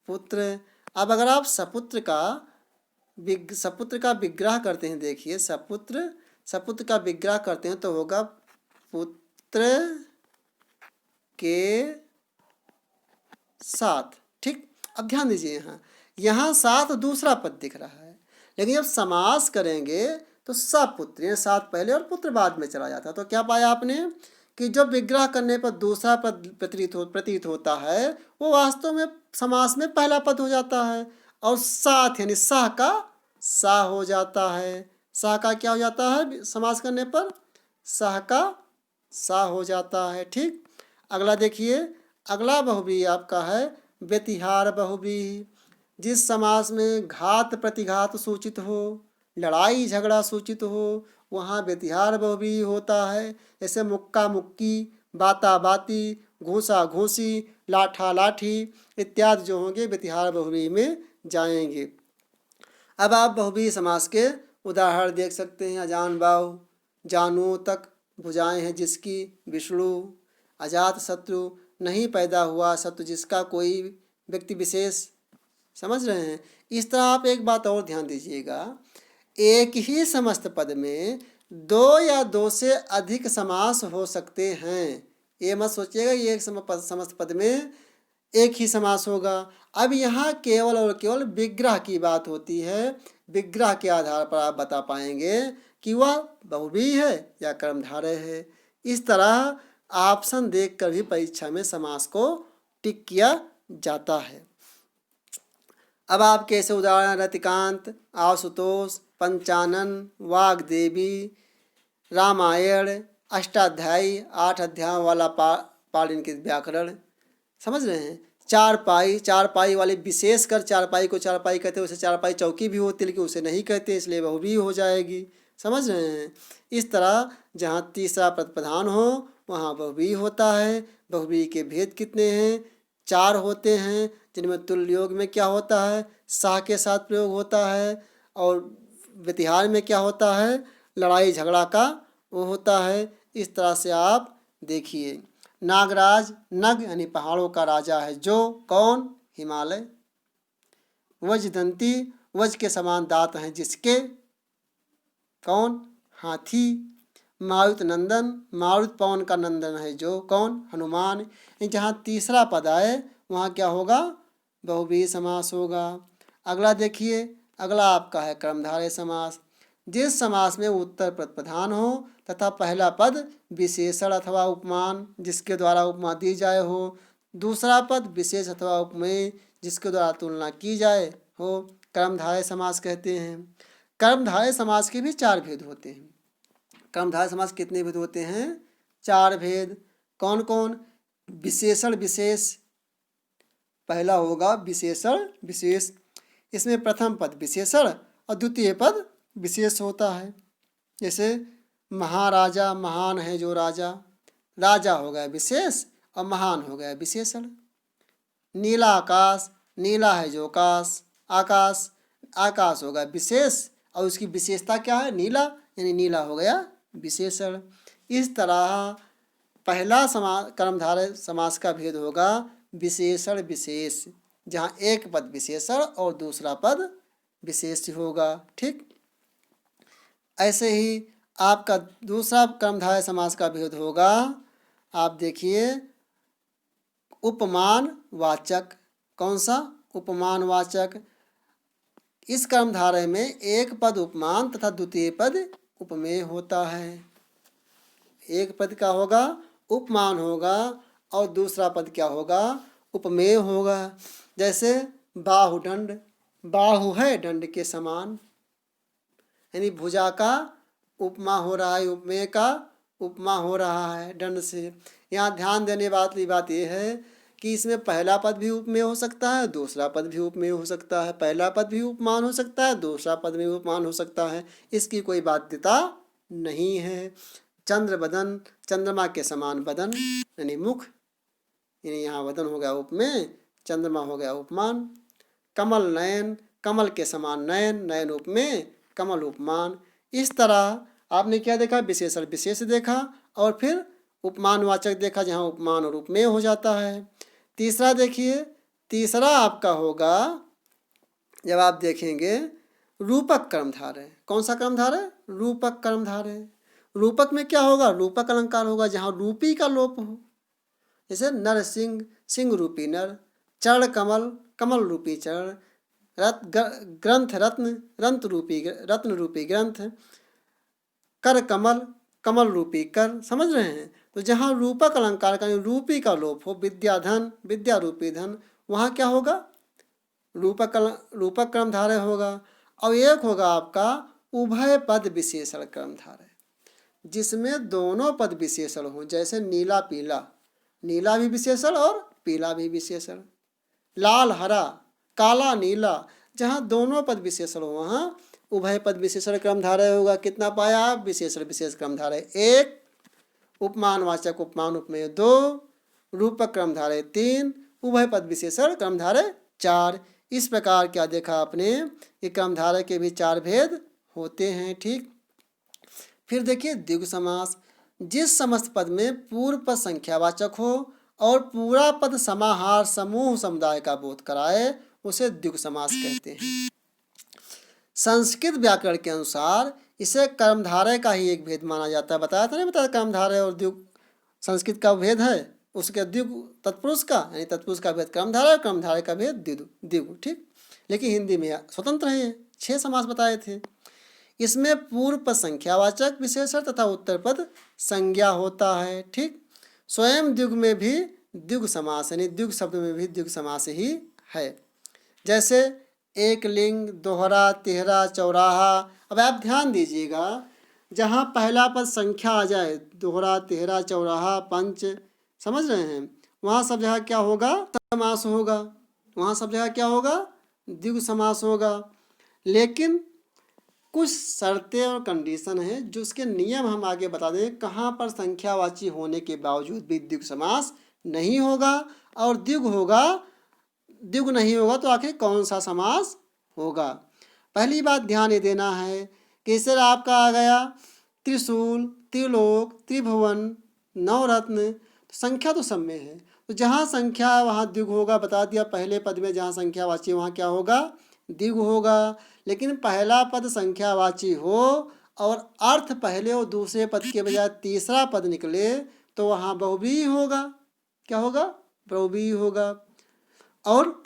पुत्र। अब अगर आप सपुत्र का विग्रह करते हैं, देखिए सपुत्र का विग्रह करते हैं तो होगा पुत्र के साथ, ठीक। अब ध्यान दीजिए, यहाँ साथ दूसरा पद दिख रहा है, लेकिन जब समास करेंगे तो सपुत्र, ये साथ पहले और पुत्र बाद में चला जाता है। तो क्या पाया आपने कि जब विग्रह करने पर दूसरा पद प्रतीत होता है, वो वास्तव में समास में पहला पद हो जाता है, और साथ यानी सह का सा हो जाता है। सह का क्या हो जाता है समास करने पर, सह का सा हो जाता है, ठीक। अगला देखिए, अगला बहुव्रीहि आपका है व्यतिहार बहुव्रीहि। जिस समास में घात प्रतिघात सूचित हो, लड़ाई झगड़ा सूचित हो, वहाँ व्यतिहार बहुव्रीहि होता है। जैसे मुक्का मुक्की, बाता बाती, घूसा घूसी, लाठा लाठी इत्यादि जो होंगे व्यतिहार बहुव्रीहि में जाएंगे। अब आप बहुव्रीहि समास के उदाहरण देख सकते हैं। अजान बाहु, जानू तक भुजाएं हैं जिसकी, विष्णु। अजात शत्रु, नहीं पैदा हुआ शत्रु जिसका कोई व्यक्ति विशेष समझ रहे हैं। इस तरह आप एक बात और ध्यान दीजिएगा, एक ही समस्त पद में दो या दो से अधिक समास हो सकते हैं। ये मत सोचिएगा ये एक समस्त पद में एक ही समास होगा। अब यहाँ केवल और केवल विग्रह की बात होती है। विग्रह के आधार पर आप बता पाएंगे कि वह बहुव्रीहि है या कर्मधारय है। इस तरह ऑप्शन देखकर भी परीक्षा में समास को टिक किया जाता है। अब आपके ऐसे उदाहरण रतिकांत, आशुतोष, पंचानन, वाग्देवी, रामायण, अष्टाध्यायी 8 अध्यायों वाला पाणिनि के व्याकरण, समझ रहे हैं। चारपाई वाले, विशेषकर चारपाई को चारपाई कहते हैं, उसे चारपाई चौकी भी होती है लेकिन उसे नहीं कहते, इसलिए बहुव्रीहि हो जाएगी। समझ रहे हैं। इस तरह जहाँ तीसरा प्रतिप्रधान हो वहाँ बहुव्रीहि होता है। बहुव्रीहि के भेद कितने हैं? 4 होते हैं, जिनमें तुल्य योग में क्या होता है? सा के साथ प्रयोग होता है, और व्यतिहार में क्या होता है? लड़ाई झगड़ा का वो होता है। इस तरह से आप देखिए। नागराज, नग यानी पहाड़ों का राजा है जो, कौन? हिमालय। वज्रदंती, वज्र के समान दांत हैं जिसके, कौन? हाथी। मारुत नंदन, मारुत पवन का नंदन है जो, कौन? हनुमान। जहाँ तीसरा पद आए वहाँ क्या होगा? बहुव्रीहि समास होगा। अगला देखिए, अगला आपका है कर्मधारय समास। जिस समास में उत्तर प्रतिप्रधान हो तथा पहला पद विशेषण अथवा उपमान जिसके द्वारा उपमा दी जाए हो, दूसरा पद विशेष अथवा उपमेय जिसके द्वारा तुलना की जाए हो, कर्मधारय समास कहते हैं। कर्मधारय समास के भी 4 भेद होते हैं। कर्मधारय समास कितने भेद होते हैं? 4 भेद। कौन कौन? विशेषण विशेष, पहला होगा विशेषण विशेष। इसमें प्रथम पद विशेषण और द्वितीय पद विशेष होता है। जैसे महाराजा, महान है जो राजा, राजा हो गया विशेष और महान हो गया विशेषण। नीला आकाश, नीला है जो आकाश, आकाश, आकाश होगा विशेष और उसकी विशेषता क्या है? नीला, यानी नीला हो गया विशेषण। इस तरह पहला कर्मधारय समास का भेद होगा विशेषण विशेष, जहाँ एक पद विशेषण और दूसरा पद विशेष होगा। ठीक, ऐसे ही आपका दूसरा कर्मधारय समास का भेद होगा, आप देखिए, उपमान वाचक। कौन सा? उपमान वाचक। इस कर्मधारय में एक पद उपमान तथा द्वितीय पद उपमेय होता है। एक पद क्या होगा? उपमान होगा और दूसरा पद क्या होगा? उपमेय होगा। जैसे बाहुदंड, बाहु है दंड के समान, यानी भुजा का उपमा हो रहा है, उपमेय का उपमा हो रहा है दंड से। यहाँ ध्यान देने वाली बात यह है कि इसमें पहला पद भी उपमेय हो सकता है, दूसरा पद भी उपमेय हो सकता है, पहला पद भी उपमान हो सकता है, दूसरा पद भी उपमान हो सकता है। इसकी कोई बाध्यता नहीं है। चंद्र बदन, चंद्रमा के समान बदन यानी मुख, यानी यहाँ वदन हो गया उपमेय, चंद्रमा हो गया उपमान। कमल नयन, कमल के समान नयन, नयन उपमेय, कमल उपमान। इस तरह आपने क्या देखा? विशेषण विशेष देखा और फिर उपमानवाचक देखा, जहाँ उपमान और उपमेय हो जाता है। तीसरा देखिए, तीसरा आपका होगा, जब आप देखेंगे रूपक कर्मधारय। कौन सा कर्मधारय? रूपक कर्मधारय। रूपक में क्या होगा? रूपक अलंकार होगा जहाँ रूपी का लोप हो। जैसे नर सिंह, सिंह रूपी नर, चरण कमल, कमल रूपी चरण, ग्रंथ रत्न, रत्न रूपी ग्रंथ, कर कमल, कमल रूपी कर। समझ रहे हैं। तो जहाँ रूपक अलंकार का रूपी का लोप हो, विद्याधन, विद्या रूपी धन, वहाँ क्या होगा? रूपक कर्मधारय होगा। और एक होगा आपका उभय पद विशेषण कर्मधारय, जिसमें दोनों पद विशेषण हो। जैसे नीला पीला, नीला भी विशेषण और पीला भी विशेषण। लाल हरा, काला नीला, जहाँ दोनों पद विशेषण हो वहाँ उभय पद विशेषण कर्मधारय होगा। कितना पाया आप? विशेषण विशेष कर्मधारय 1, उपमानवाचक उपमान उपमेय 2, रूपक कर्मधारय 3, उभय पद विशेषण कर्मधारय 4। इस प्रकार क्या देखा आपने? ये कर्मधारय के भी 4 भेद होते हैं। ठीक, फिर देखिए द्विगु समास। जिस समस्त पद में पूर्व पद संख्यावाचक हो और पूरा पद समाहार समूह समुदाय का बोध कराए उसे द्विगु समास कहते हैं। संस्कृत व्याकरण के अनुसार इसे कर्मधारय का ही एक भेद माना जाता है। बताया था नहीं, बताया कर्मधारय और द्विगु संस्कृत का भेद है, उसके द्विगु तत्पुरुष का यानी तत्पुरुष का भेद कर्मधारय, कर्मधारय का भेद द्विगु। ठीक, लेकिन हिंदी में स्वतंत्र है ये। 6 समास बताए थे। इसमें पूर्व पद संख्यावाचक विशेषण तथा उत्तर पद संज्ञा होता है। ठीक, स्वयं द्विगु में भी द्विगु समास यानी द्विगु शब्द में भी द्विगु समास ही है। जैसे एक लिंग, दोहरा, तिहरा, चौराहा। अब आप ध्यान दीजिएगा, जहाँ पहला पद संख्या आ जाए, दोहरा, तिहरा, चौराहा, पंच, समझ रहे हैं, वहाँ सब जगह क्या होगा? समास होगा। वहाँ सब जगह क्या होगा? द्विगु समास होगा। लेकिन कुछ शर्तें और कंडीशन हैं जो उसके नियम हम आगे बता दें। कहाँ पर संख्यावाची होने के बावजूद भी द्विगु समास नहीं होगा और द्विगु होगा, द्विगु नहीं होगा तो आखिर कौन सा समास होगा? पहली बात ध्यान ये देना है कि इसे आपका आ गया त्रिशूल, त्रिलोक, त्रिभुवन, नवरत्न, तो संख्या तो सब में है, तो जहाँ संख्या है वहाँ द्विगु होगा। बता दिया पहले पद में जहाँ संख्यावाची वहाँ क्या होगा? द्विगु होगा। लेकिन पहला पद संख्यावाची हो और अर्थ पहले और दूसरे पद के बजाय तीसरा पद निकले तो वहाँ बहुव्रीहि होगा। क्या होगा? बहुव्रीहि होगा। और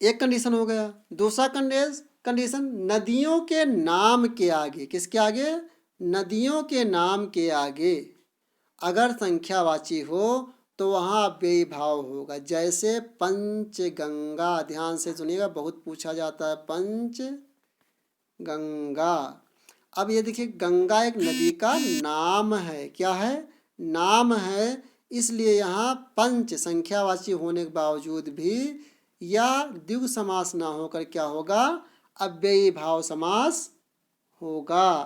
एक कंडीशन हो गया। दूसरा कंडीशन नदियों के नाम के आगे, किसके आगे? नदियों के नाम के आगे अगर संख्यावाची हो तो वहाँ अव्ययी भाव होगा। जैसे पंचगंगा, ध्यान से सुनिएगा, बहुत पूछा जाता है पंचगंगा। अब ये देखिए, गंगा एक नदी का नाम है। क्या है? नाम है। इसलिए यहाँ पंच संख्यावाची होने के बावजूद भी या द्विगु समास ना होकर क्या होगा? अव्ययी भाव समास होगा।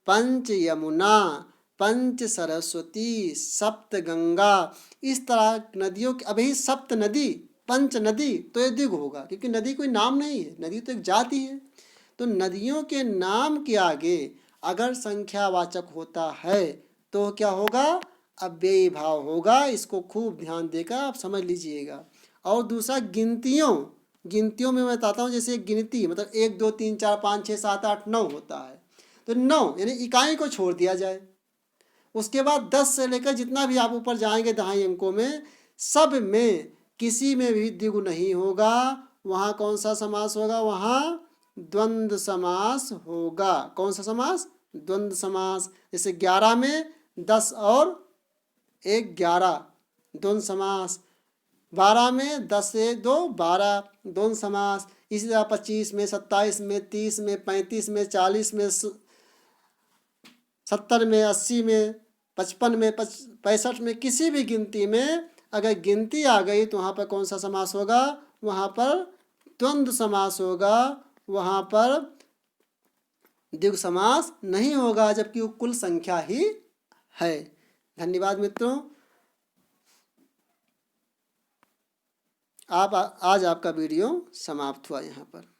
पंच यमुना, पंच सरस्वती, सप्त गंगा, इस तरह नदियों की, अभी सप्त नदी, पंच नदी, तो ये द्विगु होगा क्योंकि नदी कोई नाम नहीं है, नदी तो एक जाति है। तो नदियों के नाम के आगे अगर संख्यावाचक होता है तो क्या होगा? अव्ययी भाव होगा। इसको खूब ध्यान देकर आप समझ लीजिएगा। और दूसरा गिनतियों में मैं बताता हूँ। जैसे गिनती मतलब 1 2 3 4 5 6 7 8 9 होता है, तो 9 यानी इकाई को छोड़ दिया जाए। उसके बाद 10 से लेकर जितना भी आप ऊपर जाएंगे दहाई अंकों में, सब में किसी में भी द्विगु नहीं होगा। वहाँ कौन सा समास होगा? वहाँ द्वंद्व समास होगा। कौन सा समास? द्वंद्व समास। जैसे 11 में 10 और 1 11, द्वंद्व समास। 12 में 10 से 2 12, द्वंद्व समास। इसी तरह 25 में, 27 में, 30 में, 35 में, 40 में, 70 में, 80 में, 55 में, 65 में, किसी भी गिनती में अगर गिनती आ गई तो वहाँ पर कौन सा समास होगा? वहाँ पर द्वंद्व समास होगा। वहाँ पर द्विगु समास नहीं होगा, जबकि वो कुल संख्या ही है। धन्यवाद मित्रों। आज आपका वीडियो समाप्त हुआ यहाँ पर।